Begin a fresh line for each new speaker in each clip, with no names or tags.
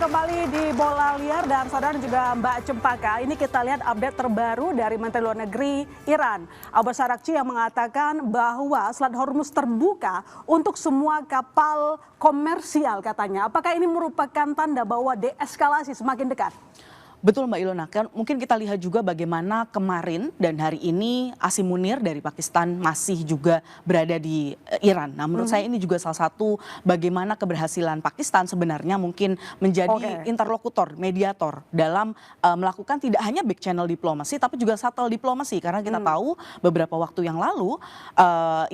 kembali di Bola Liar dan saudara juga Mbak Cempaka. Ini kita lihat update terbaru dari Menteri Luar Negeri Iran, Abbas Araghchi, yang mengatakan bahwa Selat Hormuz terbuka untuk semua kapal komersial katanya. Apakah ini merupakan tanda bahwa deeskalasi semakin dekat?
Betul Mbak Ilona, kan mungkin kita lihat juga bagaimana kemarin dan hari ini Asim Munir dari Pakistan masih juga berada di Iran. Nah menurut saya ini juga salah satu bagaimana keberhasilan Pakistan sebenarnya mungkin menjadi interlokutor, mediator dalam melakukan tidak hanya back channel diplomasi tapi juga subtle diplomasi. Karena kita tahu beberapa waktu yang lalu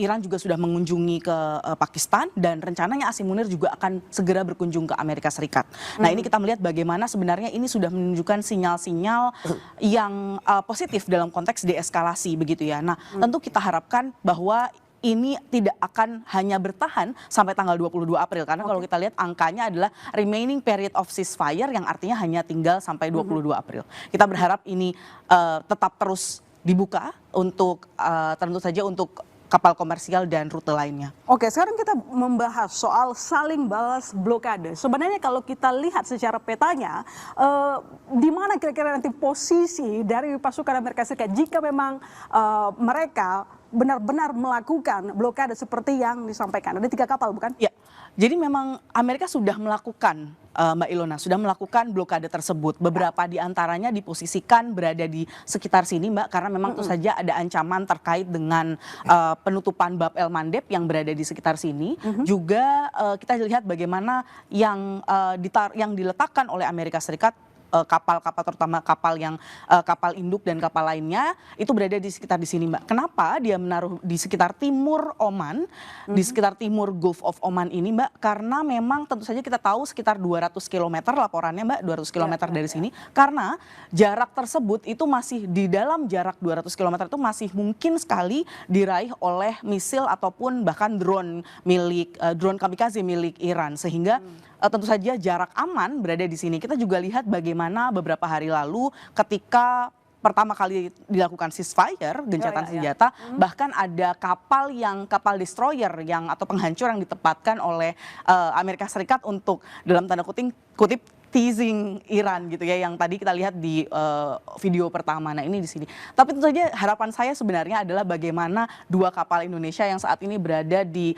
Iran juga sudah mengunjungi ke Pakistan dan rencananya Asim Munir juga akan segera berkunjung ke Amerika Serikat. Nah ini kita melihat bagaimana sebenarnya ini sudah menunjukkan sinyal-sinyal yang positif dalam konteks deeskalasi begitu ya. Nah, tentu kita harapkan bahwa ini tidak akan hanya bertahan sampai tanggal 22 April karena kalau kita lihat angkanya adalah remaining period of ceasefire yang artinya hanya tinggal sampai 22 April. Kita berharap ini tetap terus dibuka untuk tentu saja untuk kapal komersial dan rute lainnya.
Oke, sekarang kita membahas soal saling balas blokade. Sebenarnya kalau kita lihat secara petanya, di mana kira-kira nanti posisi dari pasukan Amerika Serikat jika memang mereka benar-benar melakukan blokade seperti yang disampaikan. Ada 3 kapal bukan?
Ya, jadi memang Amerika sudah melakukan, Mbak Ilona, sudah melakukan blokade tersebut. Beberapa di antaranya diposisikan berada di sekitar sini Mbak, karena memang tentu saja ada ancaman terkait dengan penutupan Bab el Mandeb yang berada di sekitar sini. Juga kita lihat bagaimana yang diletakkan oleh Amerika Serikat, kapal-kapal terutama kapal yang kapal induk dan kapal lainnya itu berada di sekitar di sini Mbak. Kenapa dia menaruh di sekitar timur Oman, di sekitar timur Gulf of Oman ini Mbak? Karena memang tentu saja kita tahu sekitar 200 km laporannya Mbak, 200 km dari sini. Karena jarak tersebut itu masih di dalam jarak 200 km itu masih mungkin sekali diraih oleh misil ataupun bahkan drone drone kamikaze milik Iran sehingga tentu saja jarak aman berada di sini. Kita juga lihat bagaimana beberapa hari lalu ketika pertama kali dilakukan ceasefire, gencatan senjata, bahkan ada kapal destroyer atau penghancur yang ditempatkan oleh Amerika Serikat untuk dalam tanda kutip teasing Iran gitu ya, yang tadi kita lihat di video pertama. Nah ini di sini. Tapi tentu saja harapan saya sebenarnya adalah bagaimana 2 kapal Indonesia yang saat ini berada di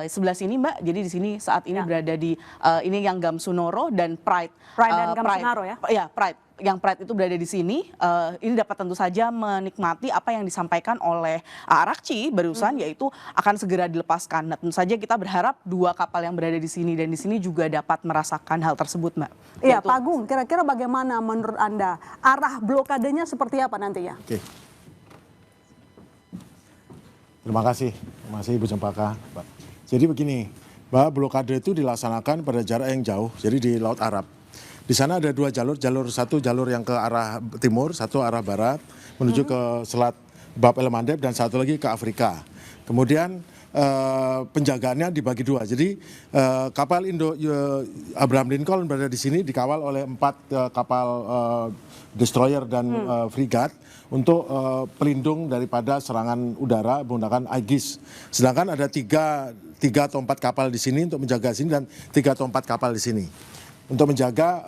sebelah sini Mbak. Jadi di sini saat ini berada di ini yang Gamsunoro dan Pride.
Pride dan Gamsunoro ya?
Ya, Pride. Yang Pride itu berada di sini, ini dapat tentu saja menikmati apa yang disampaikan oleh Araghchi barusan, yaitu akan segera dilepaskan. Nah, tentu saja kita berharap 2 kapal yang berada di sini dan di sini juga dapat merasakan hal tersebut, Mbak.
Iya, Pak Agung, kira-kira bagaimana menurut Anda arah blokadenya seperti apa nantinya?
Oke. Terima kasih Ibu Cempaka. Jadi begini, bahwa blokade itu dilaksanakan pada jarak yang jauh, jadi di Laut Arab. Di sana ada 2 jalur, satu jalur yang ke arah timur, satu arah barat, menuju ke Selat Bab el Mandeb dan satu lagi ke Afrika. Kemudian penjagaannya dibagi 2. Jadi kapal Abraham Lincoln berada di sini dikawal oleh 4 kapal destroyer dan frigat untuk pelindung daripada serangan udara menggunakan Aegis. Sedangkan ada 3 atau 4 kapal di sini untuk menjaga sini dan 3 atau 4 kapal di sini untuk menjaga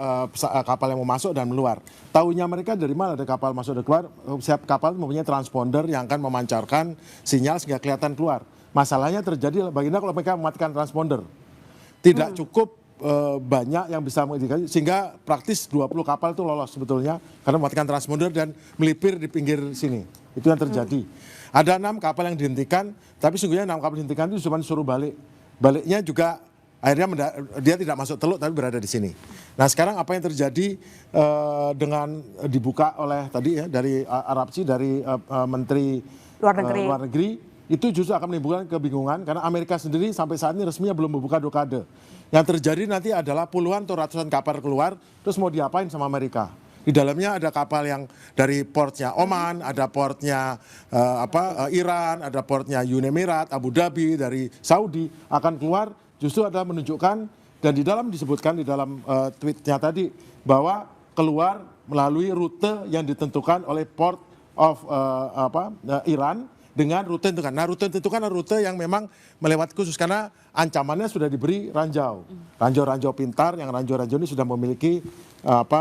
kapal yang mau masuk dan keluar. Tahunya mereka dari mana ada kapal masuk dan keluar? Setiap kapal mempunyai transponder yang akan memancarkan sinyal sehingga kelihatan keluar. Masalahnya terjadi bagaimana kalau mereka mematikan transponder. Tidak cukup banyak yang bisa mengindikasi sehingga praktis 20 kapal itu lolos sebetulnya karena mematikan transponder dan melipir di pinggir sini. Itu yang terjadi. Ada 6 kapal yang dihentikan, tapi sungguhnya 6 kapal dihentikan itu cuma disuruh balik. Baliknya juga akhirnya dia tidak masuk Teluk tapi berada di sini. Nah sekarang apa yang terjadi dengan dibuka oleh tadi ya dari Araghchi, dari Menteri Luar Negeri, itu justru akan menimbulkan kebingungan karena Amerika sendiri sampai saat ini resminya belum membuka blokade. Yang terjadi nanti adalah puluhan atau ratusan kapal keluar, terus mau diapain sama Amerika? Di dalamnya ada kapal yang dari portnya Oman, ada portnya Iran, ada portnya Uni Emirat, Abu Dhabi, dari Saudi akan keluar. Justru ada menunjukkan dan di dalam disebutkan di dalam tweetnya tadi bahwa keluar melalui rute yang ditentukan oleh Port of Iran dengan rute tentukan. Nah, rute tentukan adalah rute yang memang melewati khusus karena ancamannya sudah diberi ranjau. Ranjau-ranjau pintar yang ranjau-ranjau ini sudah memiliki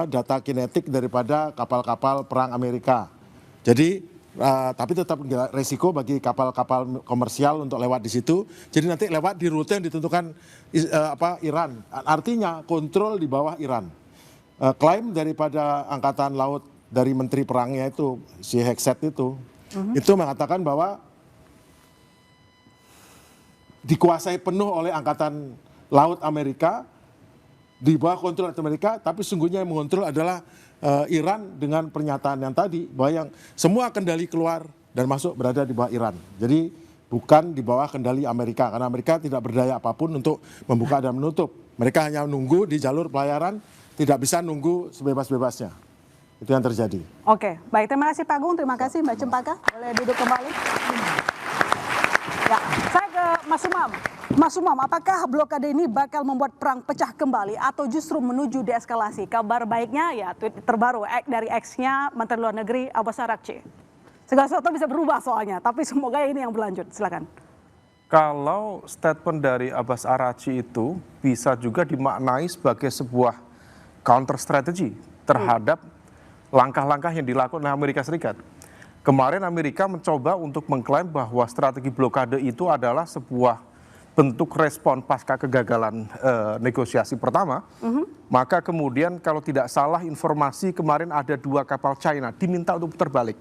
data kinetik daripada kapal-kapal perang Amerika. Jadi tapi tetap resiko bagi kapal-kapal komersial untuk lewat di situ. Jadi nanti lewat di rute yang ditentukan Iran. Artinya kontrol di bawah Iran. Klaim daripada Angkatan Laut dari Menteri Perangnya itu si Hexet itu mengatakan bahwa dikuasai penuh oleh Angkatan Laut Amerika, di bawah kontrol Amerika, tapi sungguhnya yang mengontrol adalah Iran dengan pernyataan yang tadi bahwa yang semua kendali keluar dan masuk berada di bawah Iran. Jadi bukan di bawah kendali Amerika karena Amerika tidak berdaya apapun untuk membuka dan menutup. Mereka hanya nunggu di jalur pelayaran, tidak bisa nunggu sebebas-bebasnya. Itu yang terjadi.
Oke, baik, terima kasih Pak Agung, terima kasih Mbak Cempaka. Boleh duduk kembali. Ya, saya ke Mas Umam. Mas Umam, apakah blokade ini bakal membuat perang pecah kembali atau justru menuju deeskalasi? Kabar baiknya ya tweet terbaru dari ex-nya Menteri Luar Negeri Abbas Araghchi. Segala sesuatu bisa berubah soalnya, tapi semoga ini yang berlanjut. Silakan.
Kalau statement dari Abbas Araghchi itu bisa juga dimaknai sebagai sebuah counter strategy terhadap langkah-langkah yang dilakukan oleh Amerika Serikat. Kemarin Amerika mencoba untuk mengklaim bahwa strategi blokade itu adalah sebuah bentuk respon pasca kegagalan negosiasi pertama. Maka kemudian kalau tidak salah informasi kemarin ada 2 kapal China diminta untuk putar balik.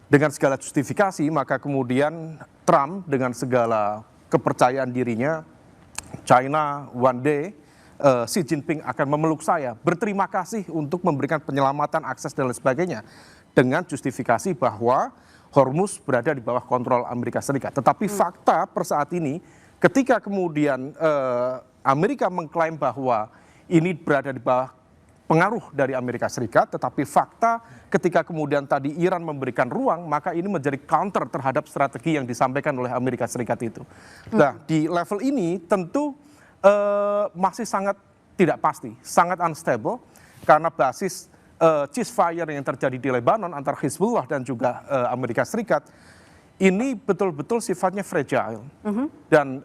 Dengan segala justifikasi maka kemudian Trump dengan segala kepercayaan dirinya, China one day Xi Jinping akan memeluk saya, berterima kasih untuk memberikan penyelamatan akses dan lain sebagainya dengan justifikasi bahwa Hormuz berada di bawah kontrol Amerika Serikat. Tetapi fakta per saat ini ketika kemudian Amerika mengklaim bahwa ini berada di bawah pengaruh dari Amerika Serikat, tetapi fakta ketika kemudian tadi Iran memberikan ruang, maka ini menjadi counter terhadap strategi yang disampaikan oleh Amerika Serikat itu. Nah, di level ini tentu masih sangat tidak pasti, sangat unstable karena basis ceasefire yang terjadi di Lebanon antara Hizbullah dan juga Amerika Serikat ini betul-betul sifatnya fragile dan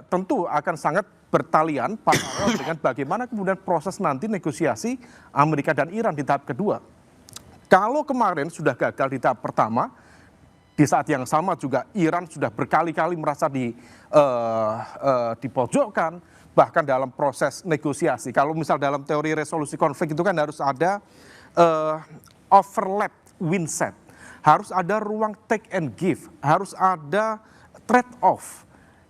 tentu akan sangat bertalian paralel dengan bagaimana kemudian proses nanti negosiasi Amerika dan Iran di tahap kedua. Kalau kemarin sudah gagal di tahap pertama, di saat yang sama juga Iran sudah berkali-kali merasa dipojokkan, bahkan dalam proses negosiasi. Kalau misal dalam teori resolusi konflik itu kan harus ada overlap windset, harus ada ruang take and give, harus ada trade off.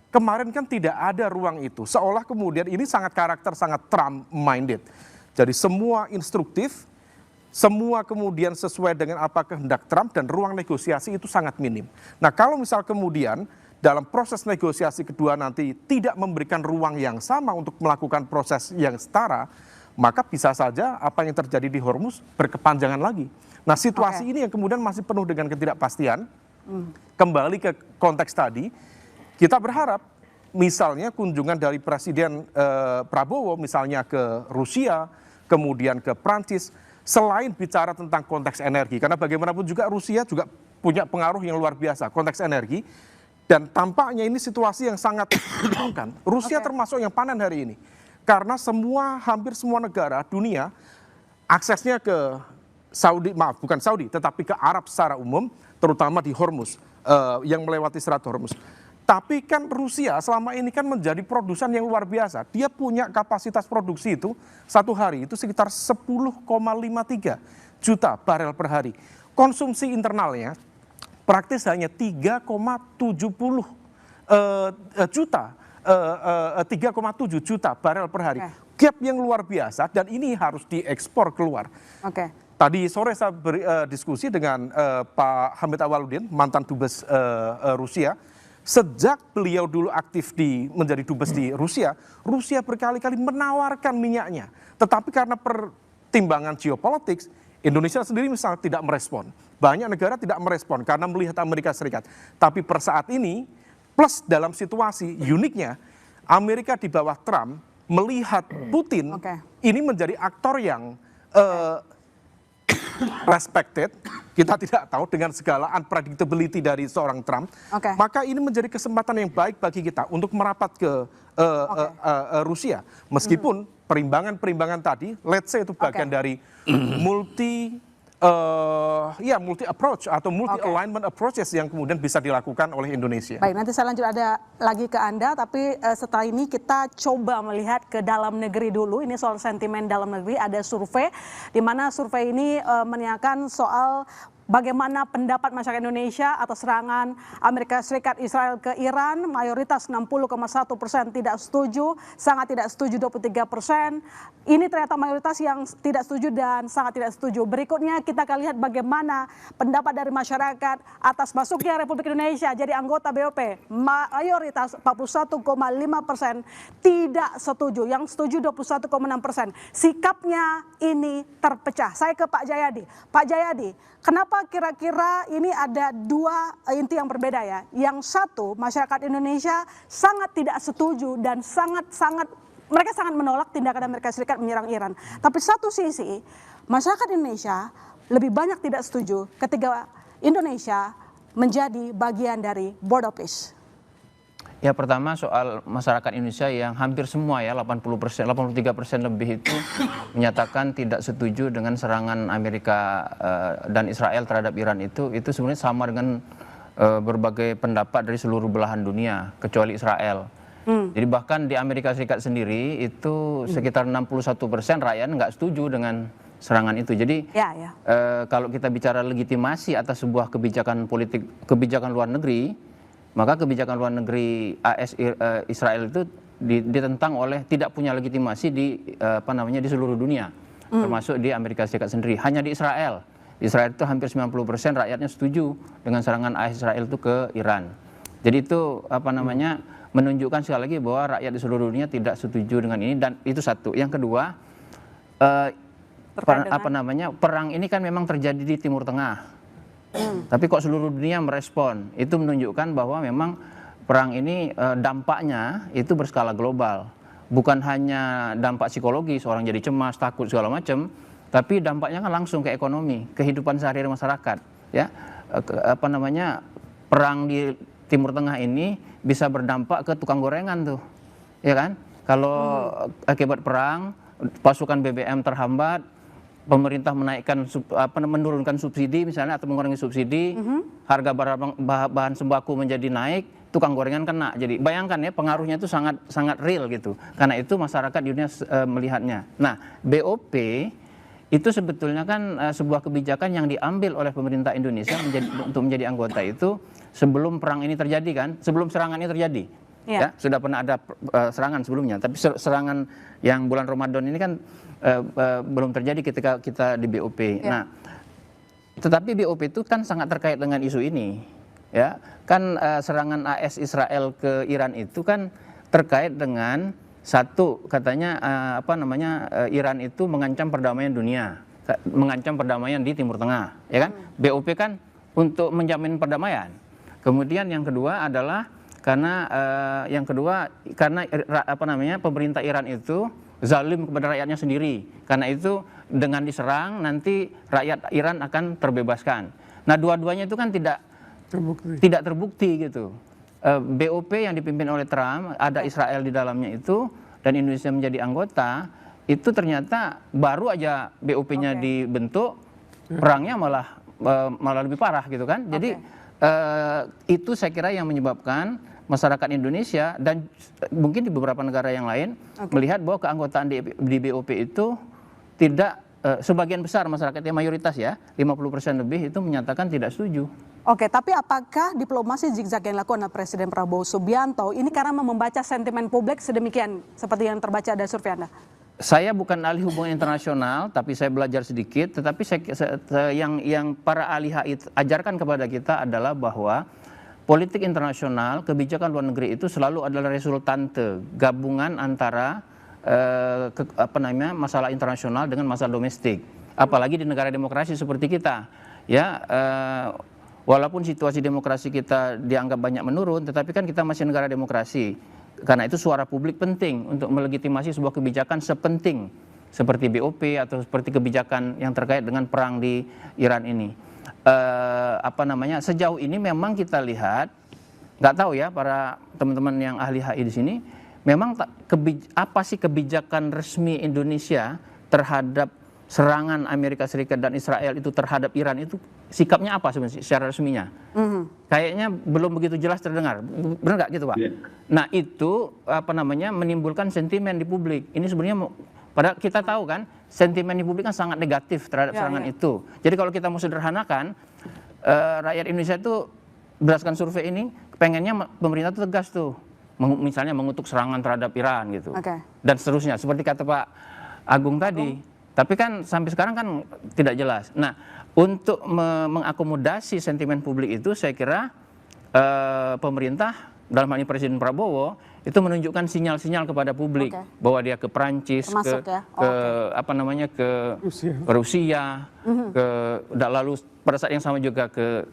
Kemarin kan tidak ada ruang itu, seolah kemudian ini sangat Trump minded. Jadi semua instruktif, semua kemudian sesuai dengan apa kehendak Trump dan ruang negosiasi itu sangat minim. Nah kalau misal kemudian dalam proses negosiasi kedua nanti tidak memberikan ruang yang sama untuk melakukan proses yang setara, maka bisa saja apa yang terjadi di Hormuz berkepanjangan lagi. Nah situasi ini yang kemudian masih penuh dengan ketidakpastian. Kembali ke konteks tadi, kita berharap misalnya kunjungan dari Presiden Prabowo misalnya ke Rusia, kemudian ke Prancis, selain bicara tentang konteks energi, karena bagaimanapun juga Rusia juga punya pengaruh yang luar biasa, konteks energi. Dan tampaknya ini situasi yang sangat menguntungkan. Rusia termasuk yang panen hari ini. Karena hampir semua negara dunia aksesnya ke Saudi, bukan Saudi, tetapi ke Arab secara umum, terutama di Hormuz, yang melewati Selat Hormuz. Tapi kan Rusia selama ini kan menjadi produsen yang luar biasa. Dia punya kapasitas produksi itu satu hari itu sekitar 10,53 juta barel per hari. Konsumsi internalnya praktis hanya 3,7 juta barel per hari. Gap yang luar biasa dan ini harus diekspor keluar. Tadi sore saya berdiskusi dengan Pak Hamid Awaludin, mantan dubes Rusia. Sejak beliau dulu aktif menjadi dubes di Rusia, Rusia berkali-kali menawarkan minyaknya. Tetapi karena pertimbangan geopolitik, Indonesia sendiri misalnya tidak merespon. Banyak negara tidak merespon karena melihat Amerika Serikat. Tapi per saat ini, plus dalam situasi uniknya, Amerika di bawah Trump melihat Putin ini menjadi aktor yang respected, kita tidak tahu dengan segala unpredictability dari seorang Trump,
Oke.
maka ini menjadi kesempatan yang baik bagi kita untuk merapat ke Rusia. Meskipun perimbangan-perimbangan tadi, let's say itu bagian dari multi approach atau multi alignment approaches yang kemudian bisa dilakukan oleh Indonesia.
Baik, nanti saya lanjut ada lagi ke Anda, tapi setelah ini kita coba melihat ke dalam negeri dulu. Ini soal sentimen dalam negeri, ada survei, di mana survei ini menanyakan soal bagaimana pendapat masyarakat Indonesia atas serangan Amerika Serikat Israel ke Iran. Mayoritas 60,1% tidak setuju, sangat tidak setuju 23%. Ini ternyata mayoritas yang tidak setuju dan sangat tidak setuju. Berikutnya kita akan lihat bagaimana pendapat dari masyarakat atas masuknya Republik Indonesia jadi anggota BOP. Mayoritas 41,5% tidak setuju, yang setuju 21,6%. Sikapnya ini terpecah. Saya ke Pak Jayadi. Pak Jayadi, kenapa kira-kira ini ada dua inti yang berbeda ya? Yang satu, masyarakat Indonesia sangat tidak setuju dan mereka sangat menolak tindakan Amerika Serikat menyerang Iran. Tapi satu sisi, masyarakat Indonesia lebih banyak tidak setuju ketika Indonesia menjadi bagian dari Board of Peace.
Ya, pertama soal masyarakat Indonesia yang hampir semua ya 80%, 83% lebih itu menyatakan tidak setuju dengan serangan Amerika dan Israel terhadap Iran itu sebenarnya sama dengan berbagai pendapat dari seluruh belahan dunia kecuali Israel. Jadi bahkan di Amerika Serikat sendiri itu sekitar 61% rakyat nggak setuju dengan serangan itu. Jadi kalau kita bicara legitimasi atas sebuah kebijakan luar negeri, maka kebijakan luar negeri Israel itu ditentang oleh tidak punya legitimasi di di seluruh dunia, termasuk di Amerika Serikat sendiri. Hanya di Israel itu hampir 90% rakyatnya setuju dengan serangan Israel itu ke Iran. Jadi itu menunjukkan sekali lagi bahwa rakyat di seluruh dunia tidak setuju dengan ini, dan itu satu. Yang kedua, perang ini kan memang terjadi di Timur Tengah. Tapi kok seluruh dunia merespon? Itu menunjukkan bahwa memang perang ini dampaknya itu berskala global. Bukan hanya dampak psikologis, orang jadi cemas, takut segala macam, tapi dampaknya kan langsung ke ekonomi, kehidupan sehari-hari masyarakat. Ya, perang di Timur Tengah ini bisa berdampak ke tukang gorengan tuh, ya kan? Kalau akibat perang, pasukan BBM terhambat, pemerintah menurunkan subsidi misalnya atau mengurangi subsidi, harga bahan sembako menjadi naik, tukang gorengan kena. Jadi bayangkan ya, pengaruhnya itu sangat real gitu. Karena itu masyarakat di dunia melihatnya. Nah, BOP itu sebetulnya kan sebuah kebijakan yang diambil oleh pemerintah Indonesia untuk menjadi anggota itu sebelum perang ini terjadi kan, sebelum serangan ini terjadi. Ya, sudah pernah ada serangan sebelumnya, tapi serangan yang bulan Ramadan ini kan belum terjadi ketika kita di BOP. Nah, tetapi BOP itu kan sangat terkait dengan isu ini, ya kan. Serangan AS Israel ke Iran itu kan terkait dengan satu, katanya Iran itu mengancam perdamaian dunia, mengancam perdamaian di Timur Tengah, ya kan. BOP kan untuk menjamin perdamaian. Kemudian yang kedua adalah karena pemerintah Iran itu zalim kepada rakyatnya sendiri. Karena itu dengan diserang nanti rakyat Iran akan terbebaskan. Nah, dua-duanya itu kan tidak terbukti gitu. BOP yang dipimpin oleh Trump, ada Israel di dalamnya itu, dan Indonesia menjadi anggota, itu ternyata baru aja BOP-nya dibentuk, perangnya malah lebih parah gitu kan. Jadi itu saya kira yang menyebabkan masyarakat Indonesia dan mungkin di beberapa negara yang lain melihat bahwa keanggotaan di BOP itu tidak, sebagian besar masyarakatnya, mayoritas ya, 50% lebih itu menyatakan tidak setuju.
Oke, tapi apakah diplomasi zigzag yang dilakukan oleh Presiden Prabowo Subianto ini karena membaca sentimen publik sedemikian seperti yang terbaca dari survei Anda?
Saya bukan ahli hubungan internasional, tapi saya belajar sedikit. Tetapi yang para ahli ajarkan kepada kita adalah bahwa politik internasional, kebijakan luar negeri itu selalu adalah resultante gabungan antara masalah internasional dengan masalah domestik. Apalagi di negara demokrasi seperti kita, ya. Walaupun situasi demokrasi kita dianggap banyak menurun, tetapi kan kita masih negara demokrasi. Karena itu suara publik penting untuk melegitimasi sebuah kebijakan sepenting seperti BOP atau seperti kebijakan yang terkait dengan perang di Iran ini. Sejauh ini memang kita lihat, nggak tahu ya para teman-teman yang ahli HI di sini, memang apa sih kebijakan resmi Indonesia terhadap serangan Amerika Serikat dan Israel itu terhadap Iran itu sikapnya apa sebenarnya secara resminya? Kayaknya belum begitu jelas terdengar, benar nggak gitu Pak? Nah itu menimbulkan sentimen di publik. Ini sebenarnya padahal kita tahu kan sentimen di publik kan sangat negatif terhadap serangan itu. Jadi kalau kita mau sederhanakan, rakyat Indonesia itu berdasarkan survei ini pengennya pemerintah itu tegas tuh, misalnya mengutuk serangan terhadap Iran gitu, dan seterusnya. Seperti kata Pak Agung tadi. Tapi kan sampai sekarang kan tidak jelas. Nah, untuk mengakomodasi sentimen publik itu saya kira pemerintah dalam hal ini Presiden Prabowo itu menunjukkan sinyal-sinyal kepada publik bahwa dia ke Perancis, ke Rusia, lalu pada saat yang sama juga ke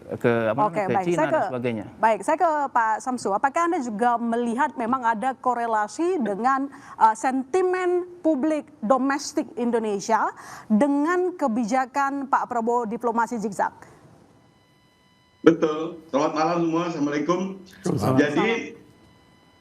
China dan sebagainya.
Baik, saya ke Pak Samsu. Apakah Anda juga melihat memang ada korelasi dengan sentimen publik domestik Indonesia dengan kebijakan Pak Prabowo diplomasi zigzag?
Betul. Selamat malam semua. Assalamualaikum. Jadi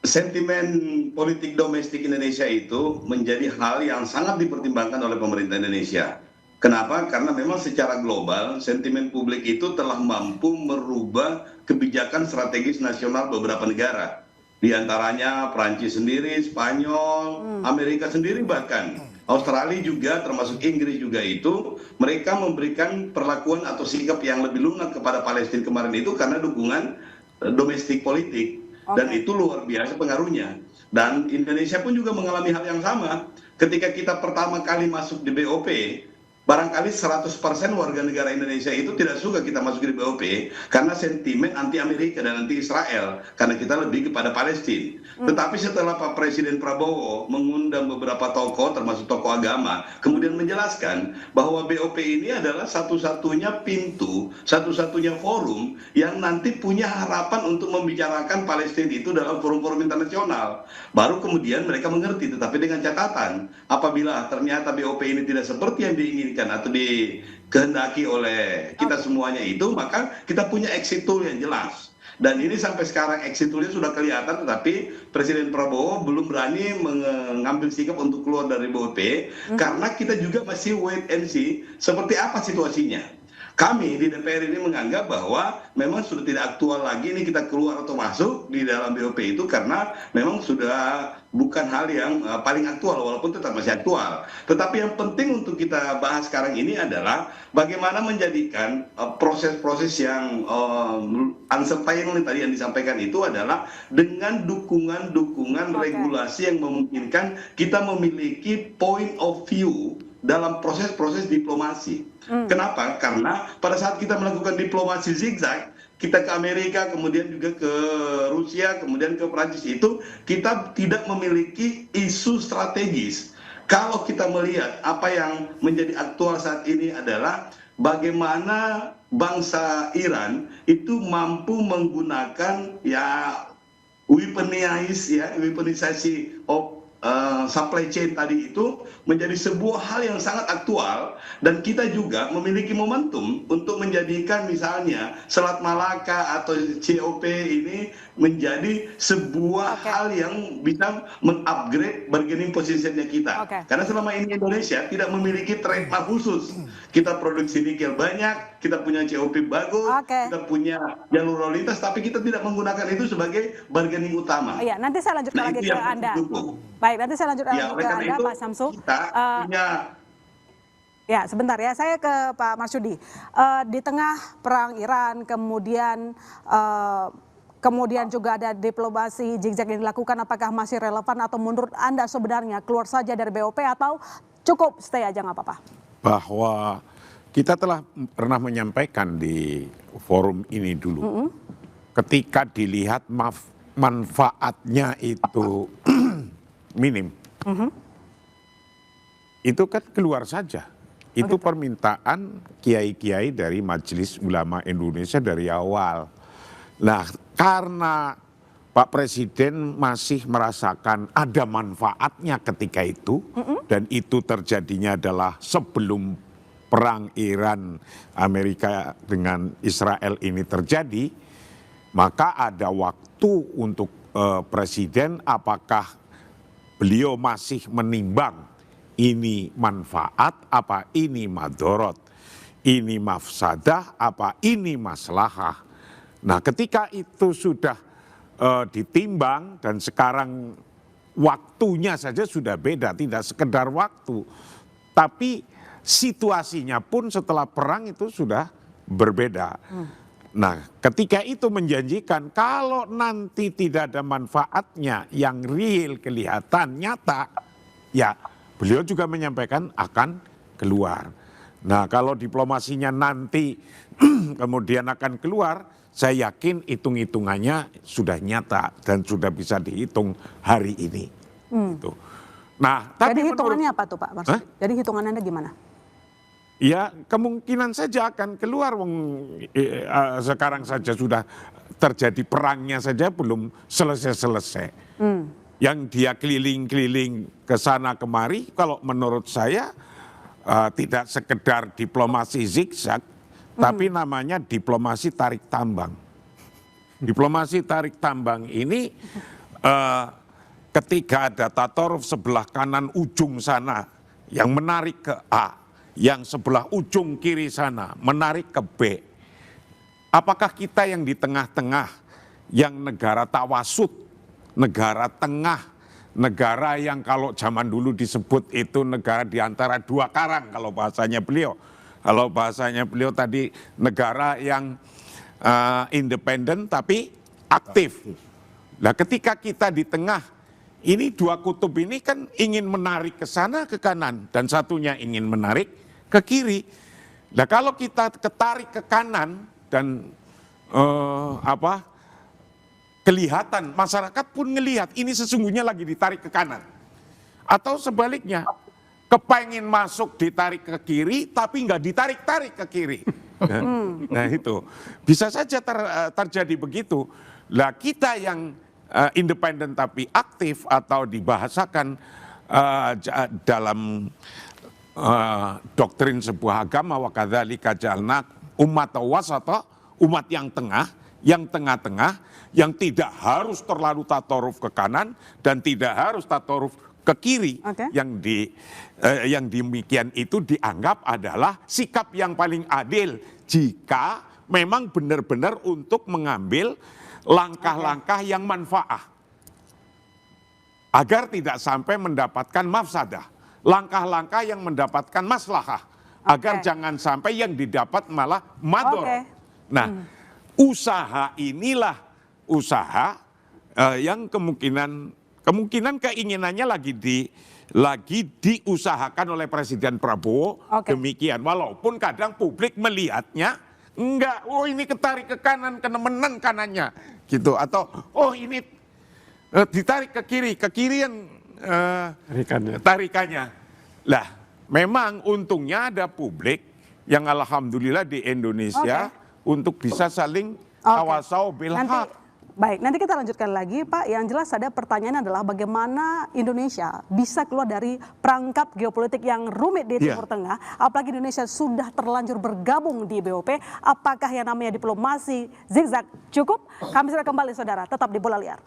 sentimen politik domestik Indonesia itu menjadi hal yang sangat dipertimbangkan oleh pemerintah Indonesia. Kenapa? Karena memang secara global sentimen publik itu telah mampu merubah kebijakan strategis nasional beberapa negara. Di antaranya Prancis sendiri, Spanyol, Amerika sendiri bahkan. Australia juga termasuk Inggris juga itu mereka memberikan perlakuan atau sikap yang lebih lunak kepada Palestina kemarin itu karena dukungan domestik politik. Dan itu luar biasa pengaruhnya. Dan Indonesia pun juga mengalami hal yang sama. Ketika kita pertama kali masuk di BOP, barangkali 100% warga negara Indonesia itu tidak suka kita masuk di BOP karena sentimen anti Amerika dan anti Israel, karena kita lebih kepada Palestina. Tetapi setelah Pak Presiden Prabowo mengundang beberapa tokoh termasuk tokoh agama, kemudian menjelaskan bahwa BOP ini adalah satu-satunya pintu, satu-satunya forum yang nanti punya harapan untuk membicarakan Palestina itu dalam forum-forum internasional. Baru kemudian mereka mengerti, tetapi dengan catatan apabila ternyata BOP ini tidak seperti yang diinginkan atau dikehendaki oleh kita semuanya itu, maka kita punya exit tool yang jelas. Dan ini sampai sekarang exit toolnya sudah kelihatan, tetapi Presiden Prabowo belum berani mengambil sikap untuk keluar dari BOP karena kita juga masih wait and see seperti apa situasinya. Kami di DPR ini menganggap bahwa memang sudah tidak aktual lagi ini kita keluar atau masuk di dalam BOP itu karena memang sudah bukan hal yang paling aktual walaupun tetap masih aktual. Tetapi yang penting untuk kita bahas sekarang ini adalah bagaimana menjadikan proses-proses yang uncertain tadi yang disampaikan itu adalah dengan dukungan regulasi yang memungkinkan kita memiliki point of view dalam proses-proses diplomasi. Kenapa? Karena pada saat kita melakukan diplomasi zigzag, kita ke Amerika, kemudian juga ke Rusia, kemudian ke Prancis itu, kita tidak memiliki isu strategis. Kalau kita melihat apa yang menjadi aktual saat ini adalah bagaimana bangsa Iran itu mampu menggunakan weaponisasi supply chain tadi itu menjadi sebuah hal yang sangat aktual, dan kita juga memiliki momentum untuk menjadikan misalnya Selat Malaka atau COP ini menjadi sebuah hal yang bisa mengupgrade bargaining positionnya kita. Karena selama ini Indonesia tidak memiliki trademark khusus. Kita produksi nikel banyak, kita punya COP bagus, kita punya jalur lalu lintas, tapi kita tidak menggunakan itu sebagai bargaining utama.
Iya, nanti saya lanjutkan lagi ke Anda. Baik, nanti saya lanjutkan lagi ke Anda, Pak Samsu. Ya, sebentar ya, saya ke Pak Marsudi. Di tengah perang Iran, kemudian juga ada diplomasi zigzag yang dilakukan, apakah masih relevan atau menurut Anda sebenarnya keluar saja dari BOP atau cukup stay aja nggak apa-apa?
Bahwa kita telah pernah menyampaikan di forum ini dulu, ketika dilihat manfaatnya itu minim, itu kan keluar saja. Itu permintaan kiai-kiai dari Majelis Ulama Indonesia dari awal. Nah, karena Pak Presiden masih merasakan ada manfaatnya ketika itu, dan itu terjadinya adalah sebelum perang Iran Amerika dengan Israel ini terjadi, maka ada waktu untuk Presiden apakah beliau masih menimbang ini manfaat apa ini madorot, ini mafsadah apa ini maslahah. Nah, ketika itu sudah ditimbang dan sekarang waktunya saja sudah beda, tidak sekedar waktu, tapi situasinya pun setelah perang itu sudah berbeda. Nah, ketika itu menjanjikan kalau nanti tidak ada manfaatnya yang real, kelihatan, nyata, ya beliau juga menyampaikan akan keluar. Nah, kalau diplomasinya nanti kemudian akan keluar, saya yakin hitung-hitungannya sudah nyata dan sudah bisa dihitung hari ini. Gitu. Nah, tapi
jadi hitungannya apa tuh Pak Marsudi? Jadi hitungannya gimana?
Ya kemungkinan saja akan keluar. Sekarang saja sudah terjadi perangnya saja belum selesai-selesai. Yang dia keliling-keliling ke sana kemari, kalau menurut saya tidak sekedar diplomasi zigzag, tapi namanya diplomasi tarik tambang. Diplomasi tarik tambang ini ketika ada tatoruf sebelah kanan ujung sana yang menarik ke A, yang sebelah ujung kiri sana menarik ke B. Apakah kita yang di tengah-tengah, yang negara tawasud, negara tengah, negara yang kalau zaman dulu disebut itu negara di antara dua karang kalau bahasanya beliau. Kalau bahasanya beliau tadi negara yang independen tapi aktif. Nah, ketika kita di tengah, ini dua kutub ini kan ingin menarik ke sana ke kanan dan satunya ingin menarik ke kiri. Nah, kalau kita ketarik ke kanan dan kelihatan, masyarakat pun ngelihat ini sesungguhnya lagi ditarik ke kanan. Atau sebaliknya, kepengen masuk ditarik ke kiri tapi nggak ditarik-tarik ke kiri. Nah itu bisa saja terjadi begitu. Lah kita yang independen tapi aktif atau dibahasakan dalam doktrin sebuah agama, wa kadzalika ja'alna ummatan wasata, umat yang tengah, yang tengah-tengah, yang tidak harus terlalu tatoruf ke kanan dan tidak harus tatoruf ke kiri. Yang demikian itu dianggap adalah sikap yang paling adil jika memang benar-benar untuk mengambil langkah-langkah yang manfaat agar tidak sampai mendapatkan mafsadah, langkah-langkah yang mendapatkan maslahah agar jangan sampai yang didapat malah mador. Nah, usaha inilah usaha yang kemungkinan keinginannya lagi diusahakan oleh Presiden Prabowo. Demikian, walaupun kadang publik melihatnya enggak, oh ini ketarik ke kanan, kenemenan kanannya gitu, atau oh ini ditarik ke kiri yang tarikannya. Lah, memang untungnya ada publik yang alhamdulillah di Indonesia untuk bisa saling tawasau bil haq.
Baik, nanti kita lanjutkan lagi Pak. Yang jelas ada pertanyaan adalah bagaimana Indonesia bisa keluar dari perangkap geopolitik yang rumit di Timur Tengah. Apalagi Indonesia sudah terlanjur bergabung di BOP. Apakah yang namanya diplomasi zigzag cukup? Kami segera kembali saudara, tetap di Bola Liar.